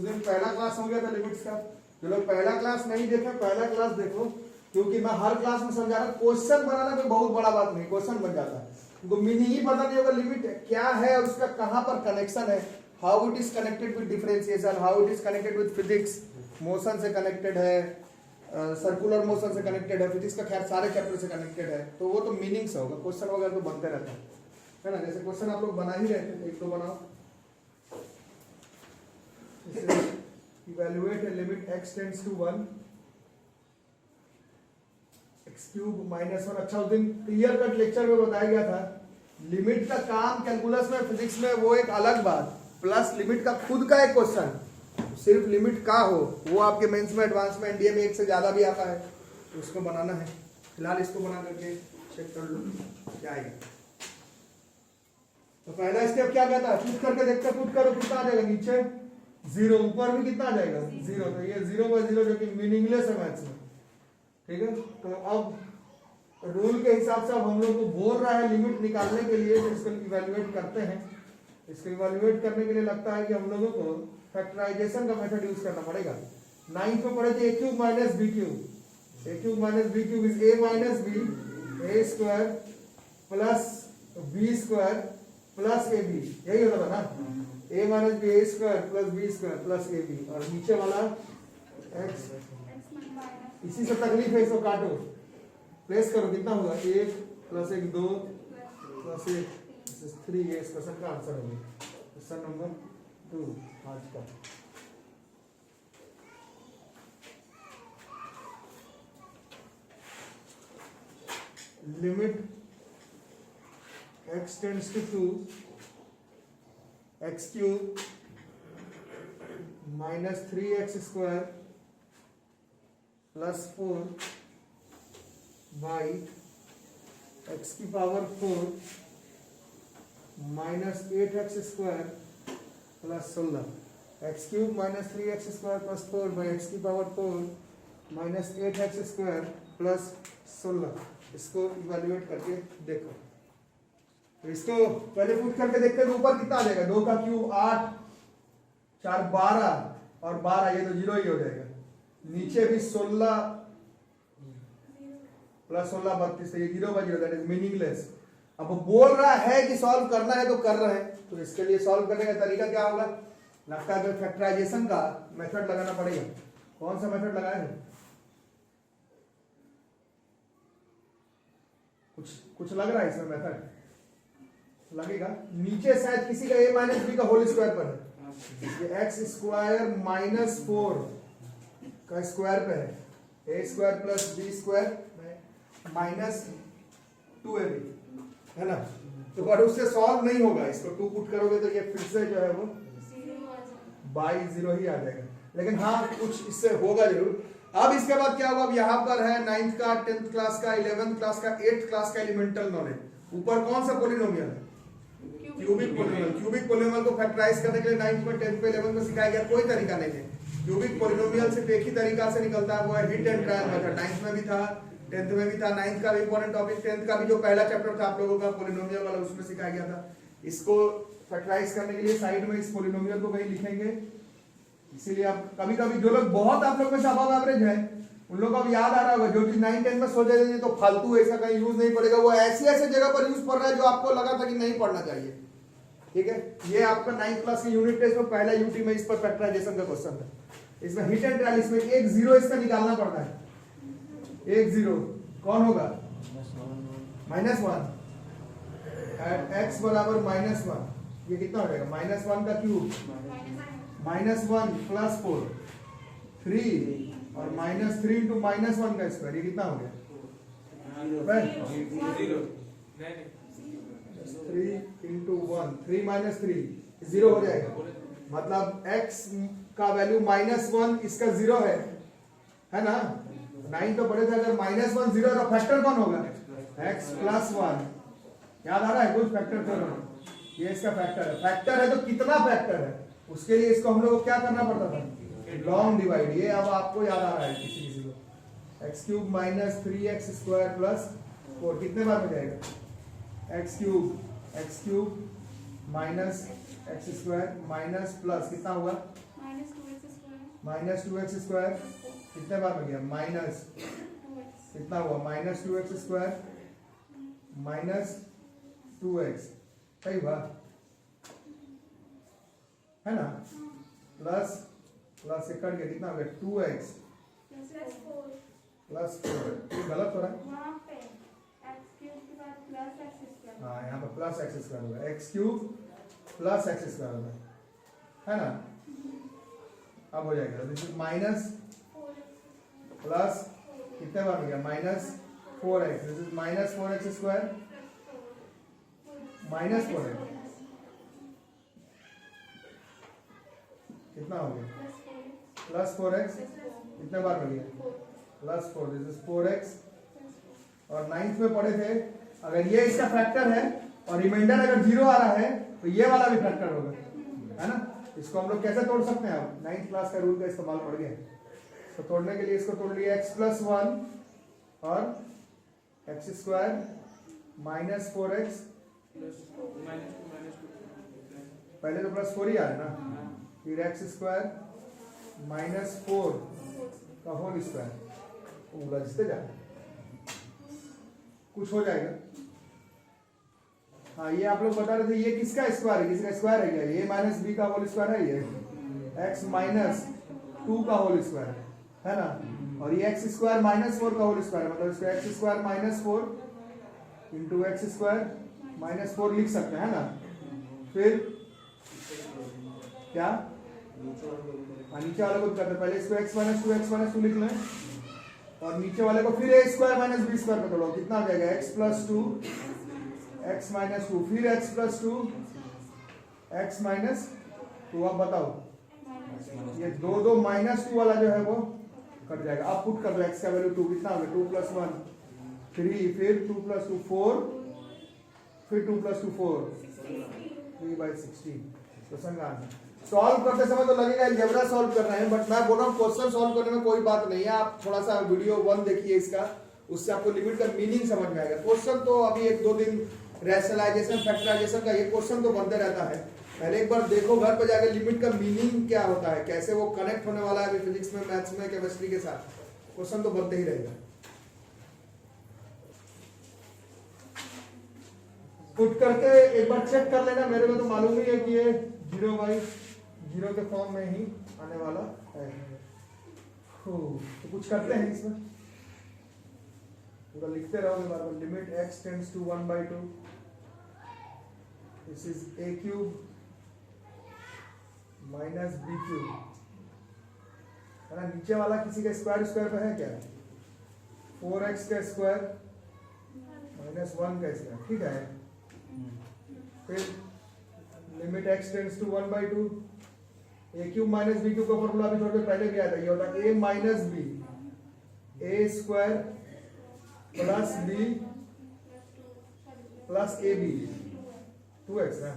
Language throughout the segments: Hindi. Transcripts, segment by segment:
उस दिन पहला क्लास हो गया था लिमिट्स का। जो लोग पहला क्लास नहीं देखे पहला क्लास देखो, क्योंकि मैं हर क्लास में समझा रहा, क्वेश्चन बनाना कोई बहुत बड़ा बात नहीं, क्वेश्चन बन जाता है, उनको मीनिंग ही पता नहीं होगा लिमिट क्या है और उसका कहां पर कनेक्शन है, how it is connected with differentiation, how it is connected with physics, motion से कनेक्टेड है, सर्कुलर मोशन से कनेक्टेड है, फिजिक्स का खैर सारे चैप्टर से कनेक्टेड है, तो वो तो मीनिंग से होगा, क्वेश्चन वगैरह तो बनते रहता है ना। जैसे क्वेश्चन आप लोग बना ही रहे थे, एक तो बनाओ, evaluate a limit x tends to 1 x cube minus 1। अच्छा, उस दिन क्लियर कट लेक्चर में बताया गया था लिमिट का काम कैलकुलस में फिजिक्स में वो एक अलग बात, प्लस लिमिट का खुद का एक क्वेश्चन, सिर्फ लिमिट का हो वो आपके मेंस में एडवांस में एनडीए में एक से ज्यादा भी आता है, तो उसको बनाना है। फिलहाल इसको बना करके चेक कर लो क्या आएगा। तो पहला स्टेप क्या कहता है, पुट करके देखते, पुट करो कितना आ जाएगा, नीचे 0, ऊपर भी कितना आ जाएगा 0, तो ये 0/0 जो कि मीनिंगलेस है मैथ्स में, ठीक है। तो अब रूल के हिसाब से अब हम लोग को बोल रहा है लिमिट निकालने के लिए, तो इसको इवैल्यूएट करते हैं। इसको इवैल्यूएट करने के लिए लगता है कि हम लोगों को फैक्टराइजेशन का मेथड यूज करना पड़ेगा। 9th में पढ़े थे a cube minus b cube, a cube minus b cube is a minus b, a square plus b square plus ab, यही होता था ना, a minus b a square plus b square plus ab, और नीचे वाला x, इसी से तकलीफ है, इसको काटो, प्लेस करो, कितना होगा 1 प्लस 1 2 प्लस 1 3, ये इस क्वेश्चन का आंसर होगा, क्वेश्चन नंबर 2 आज का। Limit x tends to 2 x cube minus 3x square plus 4 by x की power 4 minus 8x square plus 16, x cube minus 3x square plus 4 by x की power 4 minus 8x square plus 16। इसको इवैल्यूएट करके देखो, तो इसको पहले पुट करके देखते हैं तो ऊपर कितना आ जाएगा, 2 का क्यूब 8 4 12 और 12, ये तो 0 ही हो जाएगा, नीचे भी 16 प्लस 16 32, ये 0/0, दैट इज मीनिंगलेस। अब वो बोल रहा है कि सॉल्व करना है तो कर रहे हैं, तो इसके लिए सॉल्व करने का तरीका क्या होगा, लगता है कि फैक्टराइजेशन का मेथड लगाना पड़ेगा। कौन सा मेथड लगाए हैं, कुछ लग रहा है इसमें मेथड लगेगा, नीचे शायद किसी का a माइनस बी का होल स्क्वायर पर है, ये x स्क्वायर माइनस 4 का स्क्वायर पे है, a square plus b square minus 2ab है ना, तो पर उससे सॉल्व नहीं होगा, इसको 2 पुट करोगे तो ये फिर से जो है वो बाई 0 ही आ जाएगा, लेकिन हाँ कुछ इससे होगा जरूर। अब इसके बाद क्या होगा, अब यहाँ पर है 9th का 10th क्लास का 11th क्लास का 8th क्लास का एलिमेंटल नॉलेज, ऊपर कौन सा पोलिनोमियल है, क्यूबिक पोलिनोमियल। क्यूबिक पोलिनोमियल को फैक्टराइज करने के लिए 9th में 10th में 11th में सिखाया गया, कोई तरीका नहीं है। क्यूबिक पोलिनोमियल सिर्फ एक ही तरीका से निकलता है, वो है hit and trial method, 9th में भी था 10th में भी था, 9th का भी इंपॉर्टेंट टॉपिक, 10th का भी जो पहला चैप्टर था आप लोगों का पोलिनोमियल वाला उसमें सिखाया गया था। इसको फैक्टराइज करने के लिए साइड में इस पोलिनोमियल को कहीं लिखेंगे, इसीलिए आप कभी कभी जो लोग बहुत आप लोग में से अबव एवरेज है उन लोगों को अब याद आ रहा होगा, जो चीज 9 10 में सोच रहे थे तो फालतू है, इसका कहीं यूज नहीं पड़ेगा, वो ऐसी ऐसे जगह पर यूज पड़ रहा है जो आपको लगा था कि नहीं पढ़ना चाहिए, ठीक है। ये आपका 9th क्लास के यूनिट टेस्ट में पहला यूटी में इस पर फैक्टराइजेशन का क्वेश्चन था, इसमें हिट एंड ट्रायल, इसमें एक 0 इसका निकालना पड़ता है, एक 0 कौन होगा -1 एट x बराबर -1, ये कितना हो जाएगा -1 का क्यूब -1 प्लस 4 3 और -3 इंटू -1 का स्क्वायर, ये कितना हो गया 3 इंटू 1, 3 माइनस 3 0 हो जाएगा, मतलब x का वैल्यू -1 इसका 0 है ना, 9 तो पढ़े थे, अगर -1 0 का फैक्टर कौन होगा x प्लस 1, याद आ रहा है कुछ फैक्टर करो, ये इसका फैक्टर है, फैक्टर है तो कितना फैक्टर है उसके लिए इसको हम लोग को क्या करना पड़ता था, लॉन्ग डिवाइड, ये अब आपको याद आ रहा है किसी किसी को, x cube minus 3x square plus 4 कितने बार हो जाएगा, x cube minus x square minus plus कितना होगा माइनस 2x स्क्वायर कितने बार में गया माइनस कितना हुआ minus 2x square minus 2x सही हुआ है ना प्लस प्लस से कट गया कितना हो गया 2x प्लस 4 ये गलत हो रहा है हाँ यहाँ पर प्लस एक्स स्क्वायर होगा x cube plus x square होगा है ना अब हो जाएगा दिस इज माइनस प्लस कितने बार हो गया minus 4x this is minus 4x square minus 4x कितना हो गया प्लस 4x कितने बार हो गया प्लस 4 दिस इज 4x और 9th में पढ़े थे अगर ये इसका फैक्टर है और रिमाइंडर अगर 0 आ रहा है तो ये वाला भी फैक्टर होगा है ना इसको हम लोग कैसे तोड़ सकते हैं अब 9th क्लास का रूल का इस्तेमाल पढ़ गए तो तोड़ने के लिए इसको तोड़ लिया x प्लस 1 और एक्स स्क्वायर माइनस 4x पहले तो प्लस 4 ही आ रहा है ना फिर एक्स स्क्वायर माइनस 4 का होल स्क्वायर उलझते जा कुछ हो जाएगा हाँ ये आप लोग बता रहे थे ये किसका स्क्वायर है किसका स्क्वायर है क्या ये माइनस बी का होल स्क्वायर है ये एक्स माइनस 2 का होल स्क्वायर है ना और ये एक्स स्क्वायर माइनस 4 का होल स्क्वायर मतलब इसको x square minus 4 into x square minus 4 लिख सकते हैं ना फिर क्या नीचे वाले को करते पहले इसको x माइनस 2 लिख लें और नीचे वाले को फिर a square minus b square पे तोड़ो कितना हो जाएगा x प्लस 2 x माइनस 2 फिर x प्लस 2 x माइनस 2 अब बताओ ये दो माइनस 2 वाला जो है वो कट जाएगा अब पुट कर दो x का वैल्यू 2 कितना हो गया 2 प्लस 1 3 फिर 2 प्लस 2 4 फिर 2 प्लस 2 4 3/16 क्वेश्चन का आंसर सॉल्व करते समय तो लगेगा अलजेब्रा सॉल्व कर रहे हैं बट मैं बोल रहा हूँ क्वेश्चन सॉल्व करने में कोई बात नहीं है आप थोड़ा सा वीडियो 1 देखिए इसका उससे आपको लिमिट का मीनिंग समझ में आएगा क्वेश्चन तो अभी 1-2 दिन रैशनलाइजेशन फैक्टराइजेशन का ये क्वेश्चन तो बनते रहता है पहले एक बार देखो घर पे जाके लिमिट का मीनिंग क्या होता है कैसे वो कनेक्ट होने वाला है फिजिक्स में मैथ्स में केमिस्ट्री के साथ क्वेश्चन तो बनते ही रहेगा पुट करके एक बार चेक कर लेना मेरे को तो मालूम ही है कि ये 0/0 के फॉर्म में ही आने वाला है तो कुछ करते हैं इसमें पूरा लिखते रहोगे बार बार limit x tends to 1/2 this is a cube minus b cube है ना नीचे वाला किसी का स्क्वायर पे है क्या 4x का स्क्वायर माइनस 1 का स्क्वायर ठीक है फिर limit x tends to 1/2 a cube minus b cube का फॉर्मूला अभी थोड़ी देर पहले भी आया था ये होता है a minus b a square plus b plus ab 2x ना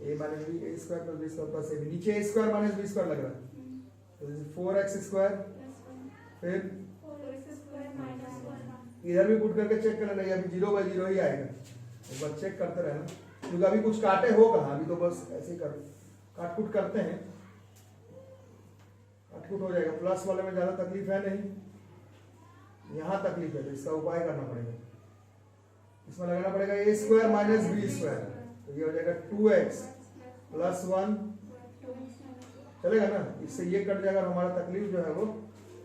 a minus b a square plus b square plus ab नीचे a square minus b square लग रहा है तो 4x स्क्वायर फिर इधर भी पुट करके चेक कर लेना ये अभी 0/0 ही आएगा एक बार चेक करते रहना क्योंकि अभी कुछ काटे हो कहाँ अभी तो बस ऐसे ही कर काटकुट करते हैं काटकुट हो जाएगा प्लस वाले में ज्यादा तकलीफ है नहीं यहाँ तकलीफ है तो इसका उपाय करना पड़ेगा इसमें लगाना पड़ेगा a square minus b square तो ये हो जाएगा 2x प्लस 1 चलेगा ना इससे ये कट जाएगा और हमारा तकलीफ जो है वो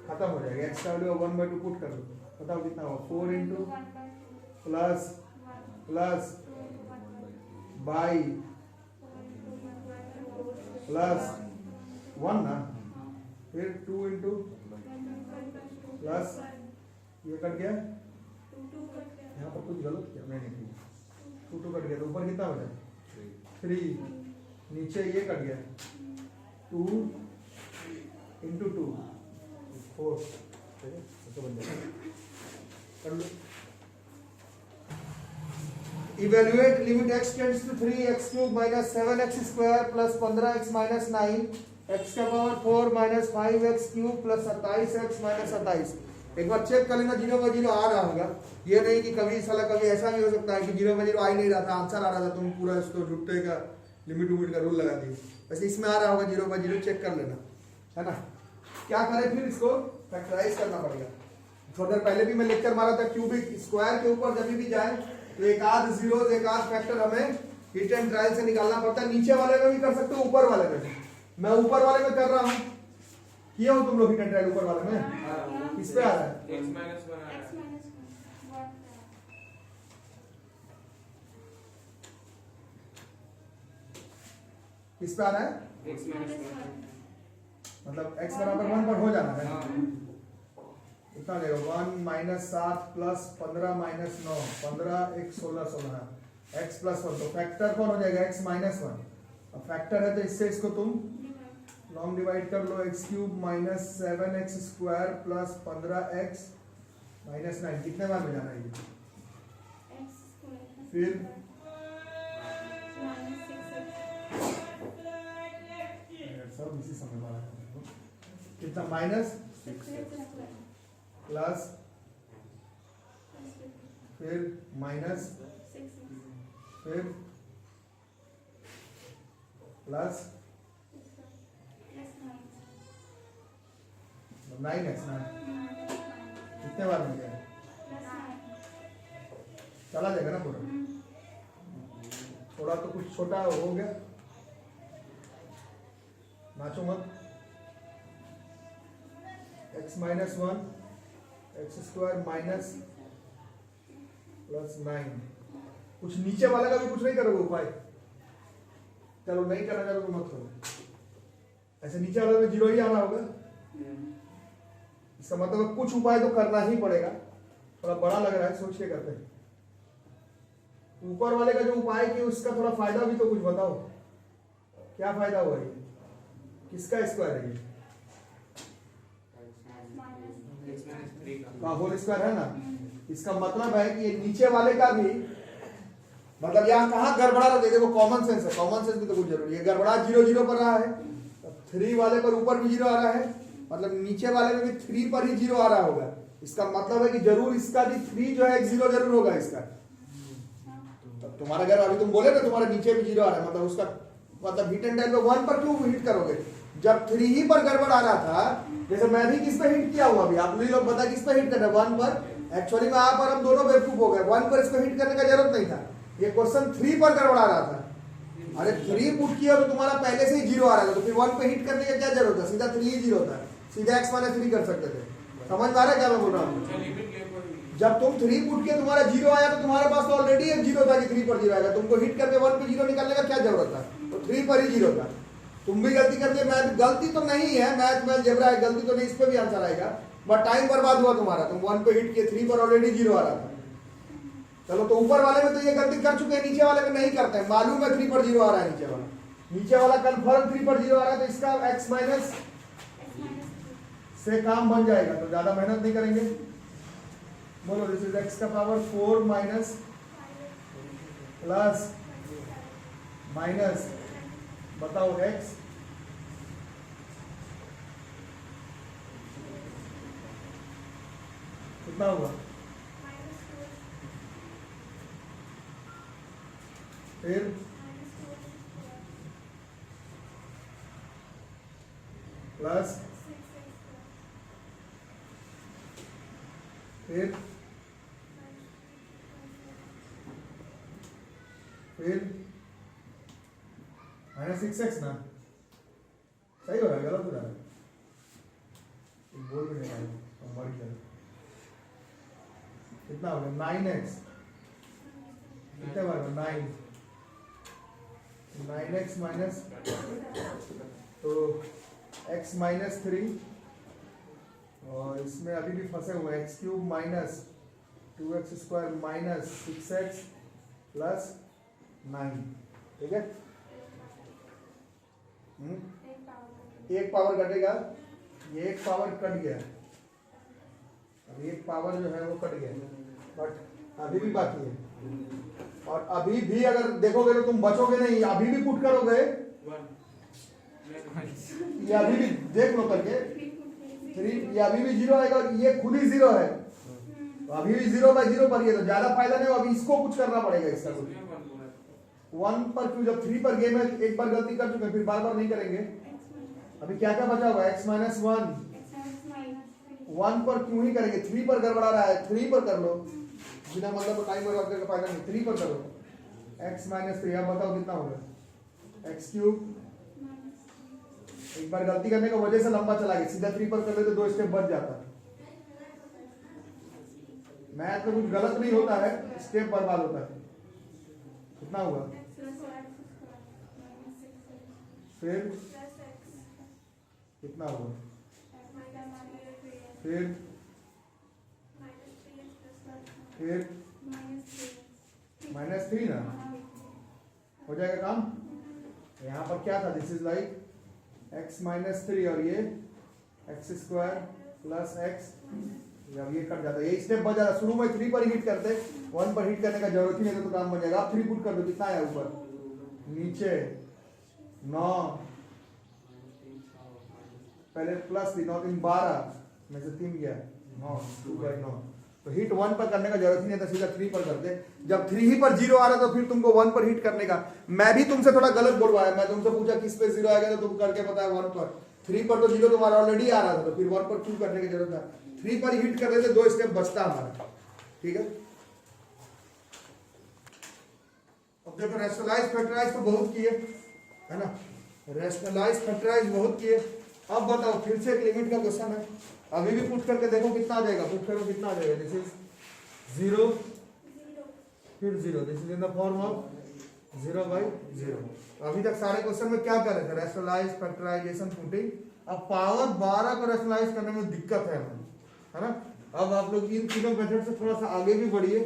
खत्म हो जाएगा x का वैल्यू 1/2 पुट कर दो बताओ कितना होगा 4 into plus plus by plus 1 ना फिर 2 इंटू प्लस ये कट गया यहाँ पर कुछ गलत किया मैंने 2 कट गया तो ऊपर कितना हो जाए 3 नीचे ये कट गया 2 इंटू 2 4 बन जाएगा कर लो evaluate limit x tends to 3x cube minus 7x square plus 15x minus 9 x का power 4 minus 5x cube plus 27x minus 27 एक बार चेक कर लेना 0/0 आ रहा होगा ये नहीं कि कभी साला कभी ऐसा भी हो सकता है कि 0/0 आ ही नहीं रहा था आंसर आ रहा था तुम पूरा इसको जुट्टे का लिमिट उमिट का रूल लगा दिए वैसे इसमें आ रहा होगा 0/0 चेक कर लेना है ना। क्या करें फिर, इसको फैक्टराइज करना पड़ेगा। थोड़ी देर पहले भी मैं लेक्चर मारा था, क्यूबिक स्क्वायर के ऊपर जब भी जाए तो एक आध जीरो एक आध फैक्टर हमें हिट एंड ट्रायल से निकालना पड़ता है। नीचे वाले में भी कर सकते हो, ऊपर वाले में भी। मैं ऊपर वाले में कर रहा हूँ, किया हूँ तुम लोग हिट एंड ट्रायल ऊपर वाले में। किस पे आ रहा है? किस पे आ रहा है? मतलब x बराबर 1 पर हो जाना है। कितना लेगा? 1 minus 7 plus 15 minus 9, 15 1 16 16 x plus 1। तो फैक्टर कौन हो जाएगा? x minus 1। अब फैक्टर है तो इससे इसको तुम लॉन्ग डिवाइड कर लो। x cube minus 7x square plus 15x minus 9। कितने बार में जाना है ये? फिर सब इसी समय वाला है। कितना? माइनस प्लस फिर माइनस फिर प्लस 9x ना। कितने बार मिल गया? चला जाएगा ना पूरा। थोड़ा तो कुछ छोटा हो गया, नाचो मत। x minus 1 x square minus plus 9। कुछ नीचे वाले का भी कुछ नहीं करोगे उपाय? चलो नहीं करना चाहो तो मत करो। ऐसे नीचे वाले में 0 ही आना होगा। इसका मतलब कुछ उपाय तो करना ही पड़ेगा। थोड़ा बड़ा लग रहा है, सोच के करते हैं। ऊपर वाले का जो उपाय किया उसका थोड़ा फायदा भी तो कुछ बताओ। क्या फायदा हुआ ये? किसका स्क्वायर है ये? होल स्क्वायर है ना। इसका मतलब है कि ये नीचे वाले का भी, मतलब यहाँ कहाँ गड़बड़ा रहा है? देखो कॉमन सेंस है, कॉमन सेंस भी तो कुछ जरूरी है। गड़बड़ा 0 0 पर रहा है, 3 वाले पर ऊपर भी 0 आ रहा है, मतलब नीचे वाले में भी 3 पर ही 0 आ रहा होगा। इसका मतलब है कि जरूर इसका भी 3 जो है 0 जरूर होगा इसका। तब तुम्हारा घर अभी तुम बोले ना तुम्हारे नीचे भी 0 आ रहा है, मतलब उसका मतलब हिट एंड ट्रायल पे 1 पर क्यों हिट करोगे? जब 3 ही पर गड़बड़ आ रहा था, जैसे मैं भी किस पे हिट किया हुआ अभी, आप लोग बता किस पे हिट कर रहे हैं? 1 पर। एक्चुअली में यहाँ पर हम दोनों बेवकूफ हो गए। 1 पर इसको हिट करने का जरूरत नहीं था। ये क्वेश्चन 3 पर गड़बड़ा रहा था। अरे 3 पुट किया तो तुम्हारा पहले से ही 0 आ रहा था, तो फिर 1 पे हिट करने का क्या जरूरत है? सीधा 3 ही 0 था, सीधा x माइनस 3 कर सकते थे। समझ में आ रहा है क्या मैं बोल रहा हूँ? जब तुम 3 पुट किया तुम्हारा 0 आया तो तुम्हारे पास तो ऑलरेडी एक 0 था कि 3 पर 0 आएगा। तुमको हिट करके 1 पे 0 निकालने का क्या जरूरत था? तो 3 पर ही 0 था। तुम भी गलती करके, मैथ गलती तो नहीं है, मैथ में अलजेब्रा है, गलती तो नहीं, इस पे भी आंसर आएगा, बट टाइम बर्बाद हुआ तुम्हारा। तुम 1 पे हिट किए, 3 पर ऑलरेडी 0 आ रहा था। चलो तो ऊपर वाले में तो ये गलती कर चुके हैं, नीचे वाले में नहीं करते हैं। मालूम है 3 पर 0 आ रहा है, नीचे वाला कंफर्म 3 पर 0 आ रहा है, तो इसका x माइनस से काम बन जाएगा। तो ज्यादा मेहनत नहीं करेंगे। बोलो दिस इज x का पावर 4 माइनस प्लस माइनस, बताओ x कितना हुआ? फिर प्लस, फिर माइनस 6x ना। सही हो रहा है, गलत हो रहा है? बोल भी नहीं रहा है। कितना हो गया? 9x। कितने बार में? 9x माइनस, तो x माइनस 3, और इसमें अभी भी फंसे हुए हैं। x cube minus 2x square minus 6x plus 9। ठीक है, एक पावर कटेगा, ये एक पावर कट गया, अब एक पावर जो है वो कट गया, बट अभी भी बाकी है। और अभी भी अगर देखोगे तो तुम बचोगे नहीं, अभी भी पुट करोगे, ये अभी भी देख लो करके 3, ये अभी भी 0 आएगा, और ये खुद ही 0 है, तो अभी भी 0/0 पर, ये तो ज्यादा फायदा नहीं हो। अभी इसको कुछ करना पड़ेगा, इसका कुछ 1 पर क्यों? जब 3 पर गेम है, एक बार गलती कर चुके हैं, फिर बार बार नहीं करेंगे। अभी क्या क्या बचा हुआ? x माइनस 1 पर क्यों ही करेंगे? 3 पर गड़बड़ा रहा है, 3 पर कर लो, बिना मतलब टाइम बर्बाद करके फायदा नहीं, 3 पर करो। x माइनस 3, अब बताओ कितना होगा? x cube. एक बार गलती करने की वजह से लंबा चला गया, सीधा 3 पर कर लेते 2 स्टेप बच जाता। मैथ में कुछ गलत नहीं होता है, स्टेप बर्बाद होता है। कितना हुआ? फिर कितना हुआ? फिर -3 ना हो जाएगा काम। यहाँ पर क्या था? This is like x minus 3 और ये x स्क्वायर प्लस x, जब ये कट जाता है ये स्टेप बच जाता। शुरू में 3 पर हिट करते, 1 पर हिट करने का जरूरत ही नहीं तो काम बन जाएगा। आप 3 पुट कर दो, कितना है ऊपर नीचे 9, पहले प्लस 3, 9 3 12 में से 3 गया 9, 2/9। तो हिट 1 पर करने का जरूरत ही नहीं था, सीधा 3 पर करते। जब 3 ही पर 0 आ रहा तो फिर तुमको 1 पर हिट करने का। मैं भी तुमसे थोड़ा गलत बोलवाया, मैं तुमसे पूछा किस पे 0 आएगा तो तुम करके बताया 1 पर। 3 पर तो 0 तुम्हारा ऑलरेडी आ रहा था, तो फिर 1 पर क्यों करने की जरूरत था? 3 पर हिट कर देते, 2 स्टेप बचता हमारा। ठीक है, अब देखो रैशनलाइज फैक्टराइज तो बहुत किए है ना, रैशनलाइज फैक्टराइज बहुत किए। अब बताओ फिर से एक लिमिट का क्वेश्चन है, अभी भी पुट करके देखो कितना आ जाएगा। पुट करो कितना आ जाएगा? दिस इज 0 फिर 0, this is in the form of 0/0। अभी तक सारे क्वेश्चन में क्या कर रहे थे? Rationalise factorisation putting. अब पावर 12 को रैशनलाइज करने में दिक्कत है ना। अब आप लोग इन तीनों मेथड से थोड़ा सा आगे भी बढ़िए।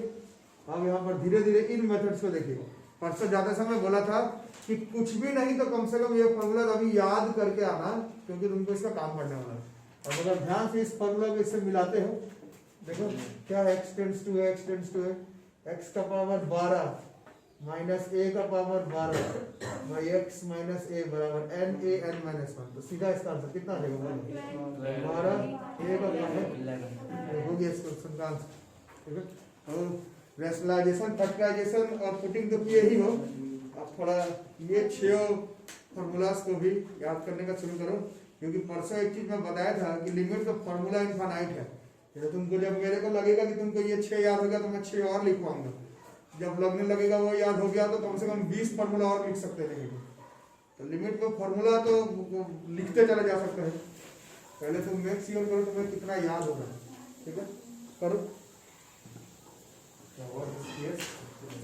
अब यहाँ पर धीरे धीरे इन मेथड्स को देखिए। परसों जाते समय बोला था कि कुछ भी नहीं तो कम से कम ये फॉर्मूला अभी याद करके आना, क्योंकि तुमको इसका काम पड़ने वाला है। और अगर ध्यान से इस फॉर्मूला को इससे मिलाते हो, देखो क्या है, x tends to x tends to x का पावर 12 माइनस a का power 12 by x minus a बराबर n a n माइनस 1। तो सीधा इसका आंसर कितना आ जाएगा? 12 a का पावर हो गया इस क्वेश्चन का आंसर। ठीक है, तो रैशनलाइजेशन फैक्टराइजेशन और पुटिंग तो किए ही हो। अब थोड़ा ये 6 फॉर्मूलाज को भी याद करने का शुरू करो, क्योंकि परसों एक चीज मैं बताया था कि लिमिट का फॉर्मूला इनफाइनाइट है। तो तुमको जब मेरे को लगेगा कि तुमको ये 6 याद हो गया तो मैं 6 और लिखवाऊंगा। जब लगने लगेगा वो याद हो गया तो कम से कम 20 फॉर्मूला और लिख सकते हैं। तो लिमिट में फॉर्मूला तो लिखते चले जा सकते हैं। पहले तुम मेक श्योर करो तुम्हें कितना याद होगा। ठीक है, करो।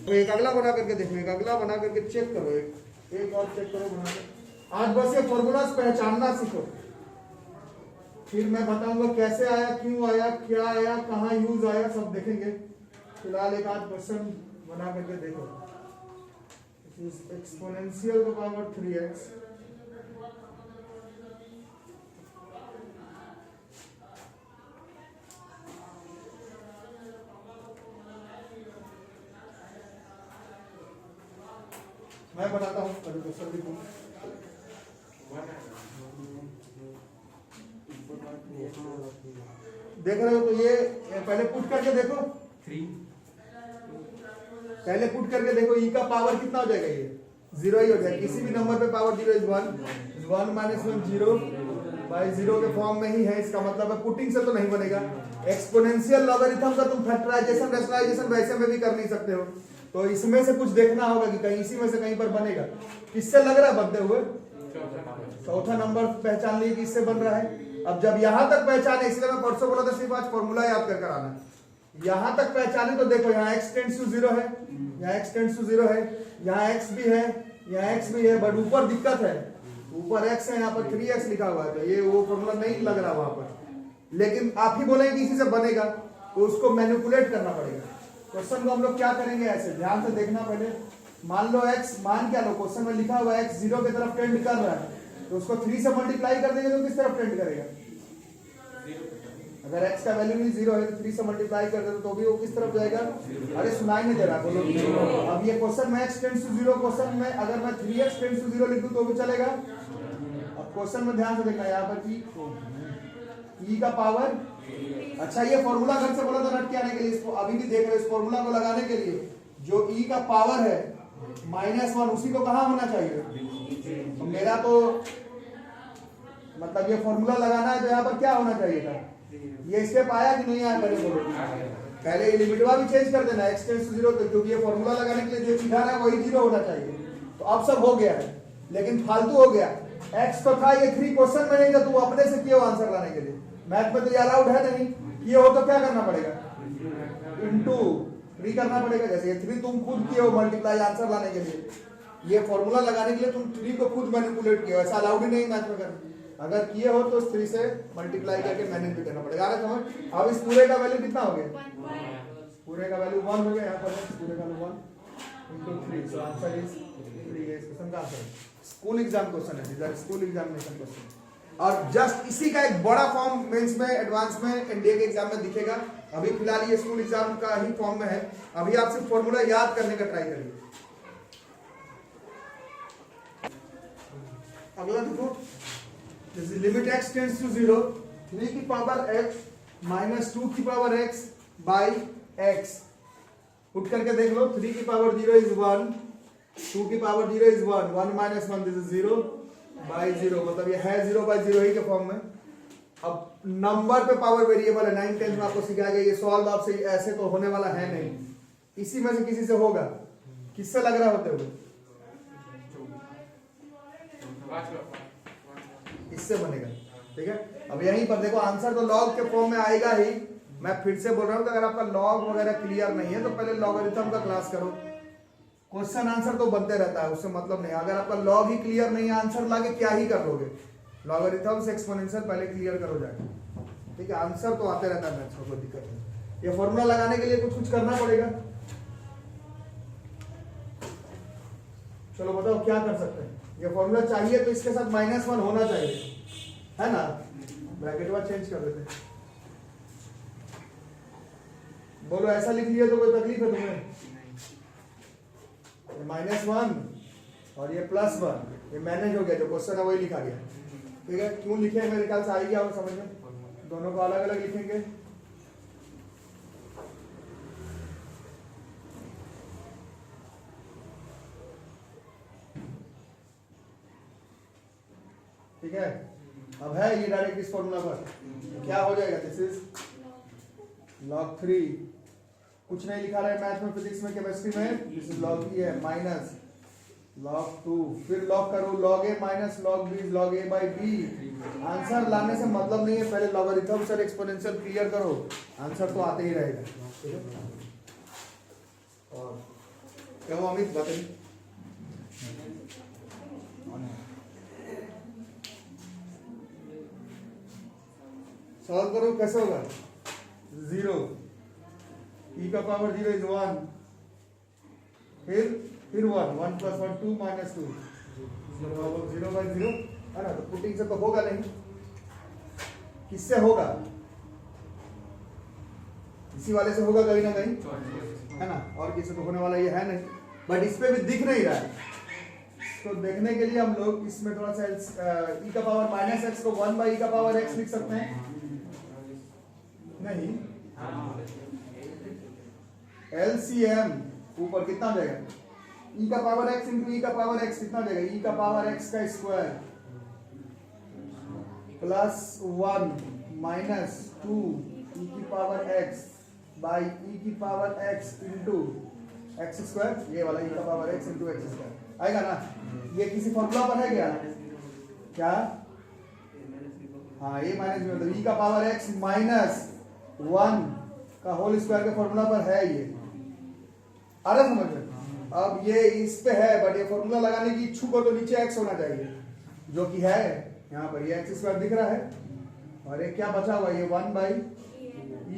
तो एक अगला बना करके देखो, एक अगला बना करके चेक करो, एक और चेक करो बना कर। आज बस ये फॉर्मूलाज पहचानना सीखो, फिर मैं बताऊंगा कैसे आया, क्यों आया, क्या आया, कहाँ यूज आया, सब देखेंगे। फिलहाल एक आध क्वेश्चन बना करके देखो। एक्सपोनेंशियल का पावर 3x मैं बनाता हूँ, क्वेश्चन लिखूँ। देख रहे हो तो ये पहले पुट करके देखो, 3 पहले पुट करके देखो। ई का पावर कितना हो जाएगा? ये 0 ही हो जाएगा। किसी भी नंबर पे पावर 0 इज 1, 1 माइनस 1 0 बाई 0 के फॉर्म में ही है। इसका मतलब है पुटिंग से तो नहीं बनेगा। एक्सपोनेंशियल लॉगरिथम का तुम फैक्टराइजेशन रैशनलाइजेशन वैसे में भी कर नहीं सकते हो, तो इसमें से कुछ देखना होगा कि कहीं इसी में से कहीं पर बनेगा। किससे लग रहा है बनते हुए? चौथा नंबर पहचान लिए कि इससे बन रहा है। अब जब यहां तक पहचाने, इसलिए मैं परसों बोला था सिर्फ आज फॉर्मूला याद कर आना। यहां तक पहचाने तो देखो यहाँ x टेंड्स टू 0 है, यहाँ x टेंड्स टू 0 है, यहाँ x भी है, यहाँ x भी है, बट ऊपर दिक्कत है, ऊपर x है, यहाँ पर 3x लिखा हुआ है, तो ये वो फॉर्मूला नहीं लग रहा वहां पर। लेकिन आप ही बोलेंगे कि इसी से बनेगा, तो उसको मैनिपुलेट करना पड़ेगा। क्वेश्चन को हम लोग क्या करेंगे, ऐसे ध्यान से देखना। पहले मान लो x, मान क्या लो, क्वेश्चन में लिखा हुआ x 0 की तरफ टेंड कर रहा है, तो उसको 3 से मल्टीप्लाई कर देंगे तो किस तरफ टेंड करेगा? अगर x का वैल्यू भी 0 है तो 3 से मल्टीप्लाई कर दे तो भी वो किस तरफ जाएगा? अरे सुनाई नहीं दे रहा, बोलो। अब ये क्वेश्चन में x टेंड्स टू 0, क्वेश्चन में अगर मैं 3x टेंड्स टू 0 लिख दूं तो भी चलेगा। अब क्वेश्चन में ध्यान से देखना, यहाँ पर e का पावर, अच्छा ये फॉर्मूला घर से बोला था रट के आने के लिए, इसको अभी भी देख रहे हो। इस फॉर्मूला को लगाने के लिए जो e का पावर है -1, उसी को कहाँ होना चाहिए? तो मेरा तो मतलब ये फॉर्मूला लगाना है तो यहाँ पर क्या होना चाहिए था, ये स्टेप आया कि नहीं आया, पहले बोलो। पहले ये लिमिटवा भी चेंज कर देना x टेंड्स टू 0, क्योंकि ये फॉर्मूला लगाने के लिए जो सीखा है वही 0 होना चाहिए। तो अब सब हो गया है, लेकिन फालतू हो गया। x तो था, ये 3 क्वेश्चन में नहीं था, तू अपने से किए हो आंसर लाने के लिए। मैथ में तो ये अलाउड है नहीं, किए हो तो क्या करना पड़ेगा, इनटू 3 करना पड़ेगा। जैसे ये 3 तुम खुद किए हो मल्टीप्लाई आंसर लाने के लिए, ये फॉर्मूला लगाने के लिए तुम 3 को खुद मैनिपुलेट किए हो, ऐसा अलाउड ही नहीं मैथ में करना। अगर किए हो तो 3 से मल्टीप्लाई करके मैनेज भी करना पड़ेगा। आ रहा समझ? अब इस पूरे का वैल्यू कितना हो गया, पूरे का वैल्यू 1 हो गया। यहाँ पर पूरे का value 1 into 3, so answer is 3। इस क्वेश्चन का आंसर स्कूल एग्जाम क्वेश्चन है, these are school examination question. और जस्ट इसी का एक बड़ा फॉर्म मेंस में, एडवांस में, एनडीए के एग्जाम में दिखेगा। अभी फिलहाल ये स्कूल एग्जाम का ही फॉर्म में है। अभी आप सिर्फ फॉर्मूला याद करने का ट्राई करिए। अगला देखो, लिमिट x टेंड्स टू 0, 3 की पावर x माइनस 2 की पावर x बाई x। उठ करके देख लो, 3 की पावर 0 इज 1, 2 की power 0 is 1, 1 minus 1 this is 0 by 0, मतलब ये है 0 बाई 0 ही के फॉर्म में। अब नंबर पे पावर वेरिएबल है, 9 10 में आपको सिखाया गया, ये सॉल्व आपसे ऐसे तो होने वाला है नहीं, इसी में से किसी से होगा। किससे लग रहा होते हुए, इससे बनेगा, ठीक है। अब यहीं पर देखो, आंसर तो लॉग के फॉर्म में आएगा ही। मैं फिर से बोल रहा हूं कि अगर आपका लॉग वगैरह क्लियर नहीं है तो पहले लॉगरिथम का क्लास करो। क्वेश्चन आंसर तो बनते रहता है, उससे मतलब नहीं। अगर आपका लॉग ही क्लियर नहीं है, आंसर लाके क्या ही कर लोगे। लॉगरिथम से एक्सपोनेंशियल पहले क्लियर करो जाके, ठीक है। आंसर तो आते रहता है, मैथ्स में कोई दिक्कत नहीं। ये फॉर्मूला लगाने के लिए कुछ करना पड़ेगा। चलो बताओ क्या कर सकते हैं। ये फॉर्मूला चाहिए तो इसके साथ -1 होना चाहिए, है ना। ब्रैकेट वाला चेंज कर देते हैं। बोलो ऐसा लिख लिया तो कोई तकलीफ है तुम्हें? -1 और ये +1, ये मैनेज हो गया, जो क्वेश्चन है वही लिखा गया, ठीक है। क्यों लिखे मेरे ख्याल से आ गया और समझ में, दोनों को अलग अलग लिखेंगे। ठीक है। अब है ये डायरेक्ट इस फॉर्मूला पर क्या हो जाएगा, दिस इज log 3, कुछ नहीं लिखा रहा है मैथ में, फिजिक्स में, केमिस्ट्री में, दिस इज log e है माइनस log 2, फिर log करो log a minus log b is log a by b। Answer लाने से मतलब नहीं है, पहले लॉगरिथम से एक्सपोनेंशियल क्लियर करो, आंसर तो आते ही रहेगा, ठीक है। और क्या वो अमित बताइए, सॉल्व करो, कैसे होगा। 0, e का पावर 0 इज 1, फिर 1 + 1 2 - 2, 0 बाई 0 है ना। तो पुटिंग से तो होगा नहीं, किससे होगा, इसी वाले से होगा कहीं ना कहीं, है ना। और किसी तो होने वाला ये है नहीं, बट इस पे भी दिख नहीं रहा है। तो देखने के लिए हम लोग इसमें थोड़ा सा e का पावर -x को 1 / e का पावर x लिख सकते हैं, नहीं। LCM ऊपर कितना हो जाएगा, e का पावर x इंटू e का पावर x कितना हो जाएगा, e का पावर x का स्क्वायर +1 - 2 e की पावर x बाई e की power x into x square, ये वाला e का power x into x square आएगा ना। ये किसी फॉर्मूला पर है क्या, हाँ, ये माइनस में, मतलब e का पावर x -1 का होल स्क्वायर के फॉर्मूला पर है ये, आ रहा समझ में। अब ये इस पे है, बट ये फॉर्मूला लगाने की इच्छुक हो तो नीचे x होना चाहिए, जो कि है यहाँ पर, ये x स्क्वायर दिख रहा है, और ये क्या बचा हुआ, ये 1 /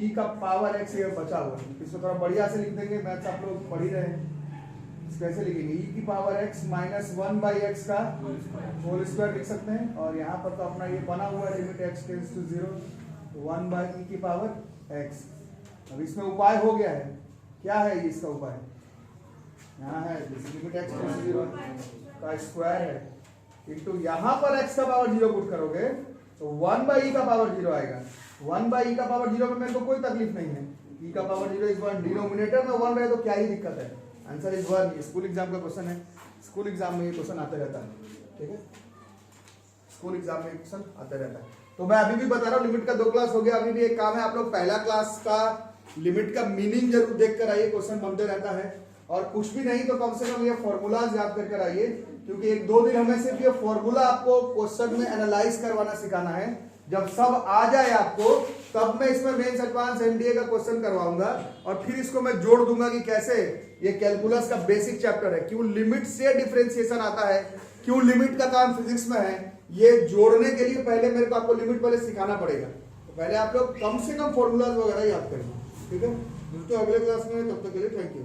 e का पावर x ये बचा हुआ। इसको थोड़ा बढ़िया से लिख देंगे, मैथ्स आप लोग पढ़ ही रहे हैं, कैसे लिखेंगे, e की पावर x -1 / x का होल स्क्वायर लिख सकते हैं। और यहाँ पर तो अपना ये बना हुआ है, limit x tends to 0, 1 / e की पावर x। अब इसमें उपाय हो गया है, क्या है इसका उपाय, यहाँ है लिमिट x टेंड्स टू 0 का स्क्वायर है, इंटू यहाँ पर x का पावर 0 पुट करोगे तो 1 / e का पावर 0 आएगा। 1 / e का पावर 0 में मेरे को कोई तकलीफ नहीं है, e का पावर 0 इज 1, डिनोमिनेटर में 1 रहे तो क्या ही दिक्कत है, आंसर इज 1। ये स्कूल एग्जाम का क्वेश्चन है, स्कूल एग्जाम में ये क्वेश्चन आते रहता है, ठीक है। स्कूल एग्जाम में क्वेश्चन आता रहता है। तो मैं अभी भी बता रहा हूँ, लिमिट का 2 क्लास हो गया। अभी भी एक काम है, आप लोग पहला क्लास का लिमिट का मीनिंग जरूर देख कर आइए, क्वेश्चन बनते रहता है। और कुछ भी नहीं तो कम से कम ये फॉर्मूलाज याद कर आइए, क्योंकि 1-2 दिन हमें सिर्फ ये फॉर्मूला आपको क्वेश्चन में एनालाइज करवाना सिखाना है। जब सब आ जाए आपको, तब मैं इसमें मेंस एडवांस एनडीए का क्वेश्चन करवाऊंगा और फिर इसको मैं जोड़ दूंगा कि कैसे ये कैलकुलस का बेसिक चैप्टर है, क्यों लिमिट से डिफरेंशिएशन आता है, क्यों लिमिट का काम फिजिक्स में है, ये जोड़ने के लिए पहले मेरे को आपको लिमिट पहले सिखाना पड़ेगा। तो पहले आप लोग कम से कम फॉर्मूलाज वगैरह याद करेंगे, ठीक है। मिलते हैं अगले क्लास में, तब तक के लिए थैंक यू।